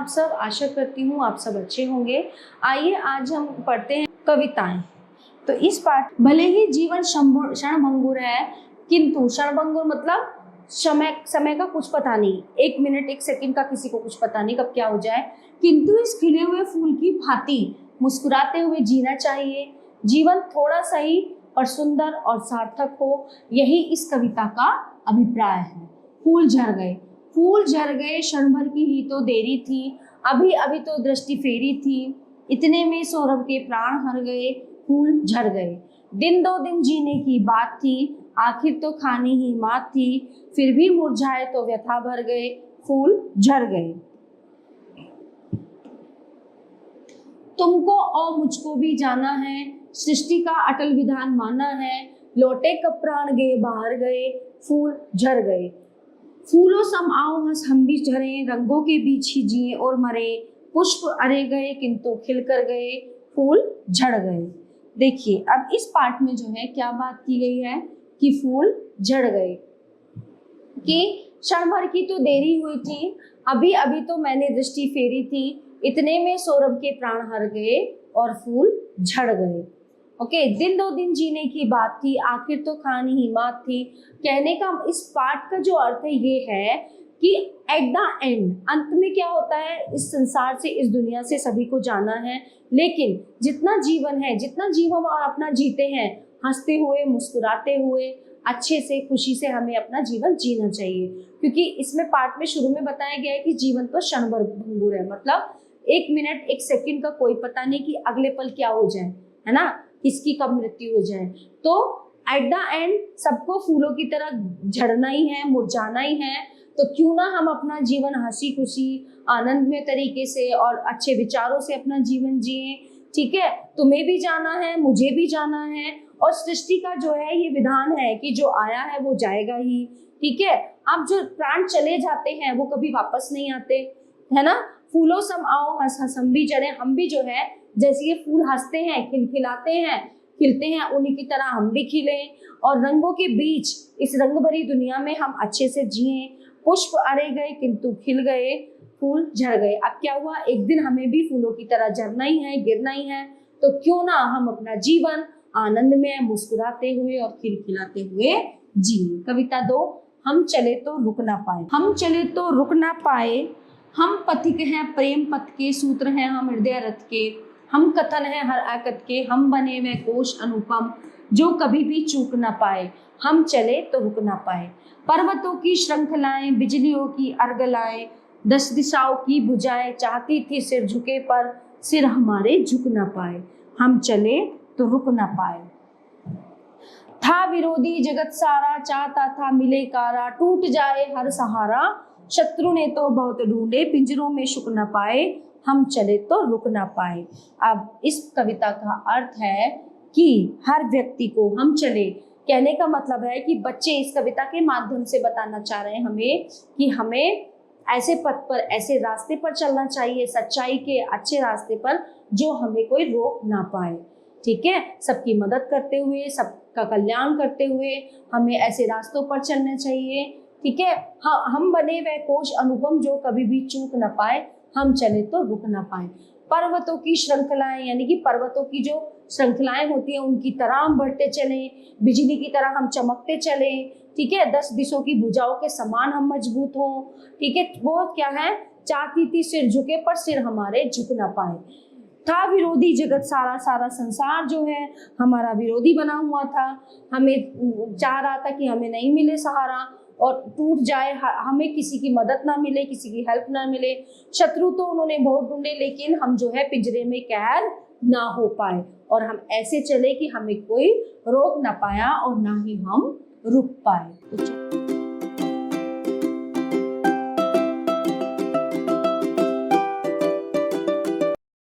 आप सब? आशा करती हूँ आप सब अच्छे होंगे। आइए आज हम पढ़ते हैं कविताएं। तो इस पाठ, भले ही जीवन क्षणभंगुर है, किंतु क्षणभंगुर मतलब समय का कुछ पता नहीं, 1 मिनट 1 सेकंड का किसी को कुछ पता नहीं कब क्या हो जाए, किंतु इस खिले हुए फूल की भांति मुस्कुराते हुए जीना चाहिए। जीवन थोड़ा सही पर सुंदर और सार्थक हो, यही इस कविता का अभिप्राय है। फूल झड़ गए, फूल झड़ गए, क्षण भर की ही तो देरी थी, अभी अभी तो दृष्टि फेरी थी, इतने में सौरभ के प्राण हर गए, फूल झड़ गए। दिन 2 दिन जीने की बात थी, आखिर तो खानी ही मात थी, फिर भी मुरझाए तो व्यथा भर गए, फूल झड़ गए। तुमको और मुझको भी जाना है, सृष्टि का अटल विधान माना है, लौटे कब प्राण गए बाहर गए, फूल झड़ गए। फूलों सम आओ हंस हम भी झरे, रंगों के बीच ही जिए और मरे, पुष्प अरे गए किंतु खिल कर गए, फूल झड़ गए। देखिए अब इस पाठ में जो है क्या बात की गई है कि फूल झड़ गए, कि क्षण भर की तो देरी हुई थी, अभी अभी तो मैंने दृष्टि फेरी थी, इतने में सौरभ के प्राण हर गए और फूल झड़ गए। ओके, दिन 2 दिन जीने की बात थी, आखिर तो खानी ही मात थी। कहने का इस पाठ का जो अर्थ है ये है कि एट द एंड, अंत में क्या होता है, इस संसार से, इस दुनिया से सभी को जाना है, लेकिन जितना जीवन है, जितना जीवन हम अपना जीते हैं, हंसते हुए मुस्कुराते हुए अच्छे से खुशी से हमें अपना जीवन जीना चाहिए। क्योंकि इसमें पाठ में शुरू में बताया गया है कि जीवन तो क्षणभंगुर है, मतलब 1 मिनट 1 सेकंड का कोई पता नहीं कि अगले पल क्या हो जाए, है ना, किसकी कब मृत्यु हो जाए। तो एट द एंड सबको फूलों की तरह झड़ना ही है, मुरझाना ही है, तो क्यों ना हम अपना जीवन हंसी खुशी आनंदमय तरीके से और अच्छे विचारों से अपना जीवन जिए। ठीक है, तुम्हें भी जाना है, मुझे भी जाना है, और सृष्टि का जो है ये विधान है कि जो आया है वो जाएगा ही। ठीक है, अब जो प्राण चले जाते हैं वो कभी वापस नहीं आते, है ना। फूलों सम आओ हंस हंस हम भी जरे, हम भी जो है जैसे ये फूल हंसते हैं, खिलखिलाते हैं, खिलते हैं, उन्हीं की तरह हम भी खिले, और रंगों के बीच इस रंग भरी दुनिया में हम अच्छे से जिए। पुष्प अरे गए किंतु खिल गए, फूल झड़ गए। अब क्या हुआ, एक दिन हमें भी फूलों की तरह झड़ना ही है, गिरना ही है, तो क्यों ना हम अपना जीवन आनंद में मुस्कुराते हुए और खिलखिलाते हुए जिए। कविता 2, हम चले तो रुक ना पाए। हम चले तो रुक ना पाए, हम पथिक हैं प्रेम पथ के, सूत्र हैं हम हृदय रथ के, हम कथन हैं हर आकत के, हम बने हुए कोश अनुपम, जो कभी भी चूक ना पाए। हम चले तो रुक ना पाए, पर्वतों की श्रृंखलाएं, बिजलियों की अर्गलाएं, 10 दिशाओं की बुझाएं, चाहती थी सिर झुके पर सिर हमारे झुक ना पाए। हम चले तो रुक ना पाए। था विरोधी जगत सारा, चाहता था मिले कारा, टूट जाए हर सहारा, शत्रु ने तो बहुत ढूंढे, पिंजरों में छुप न पाए, हम चले तो रुक ना पाए। अब इस कविता का अर्थ है कि हर व्यक्ति को हम चले, कहने का मतलब है कि बच्चे इस कविता के माध्यम से बताना चाह रहे हैं हमें कि हमें ऐसे पथ पर, ऐसे रास्ते पर चलना चाहिए, सच्चाई के अच्छे रास्ते पर, जो हमें कोई रोक ना पाए। ठीक है, सबकी मदद करते हुए, सबका कल्याण करते हुए हमें ऐसे रास्तों पर चलना चाहिए। ठीक है, हाँ, हम बने वह कोश अनुपम, जो कभी भी चूक न पाए, हम चले तो रुक ना पाए। पर्वतों की श्रृंखलाएं, यानी कि पर्वतों की जो श्रृंखलाएं होती हैं उनकी तरह हम बढ़ते चलें, बिजली की तरह हम चमकते चलें। ठीक है, 10 दिशों की भुजाओं के समान हम मजबूत हों। ठीक है, वो क्या है, चाहती थी सिर झुके पर सिर हमारे झुक ना पाए। था विरोधी जगत सारा, सारा संसार जो है हमारा विरोधी बना हुआ था, हमें चाह रहा था कि हमें नहीं मिले सहारा और टूट जाए, हमें किसी की मदद ना मिले, किसी की हेल्प ना मिले। शत्रु तो उन्होंने बहुत ढूंढे, लेकिन हम जो है पिंजरे में कैद ना हो पाए, और हम ऐसे चले कि हमें कोई रोक ना पाया और ना ही हम रुक पाए।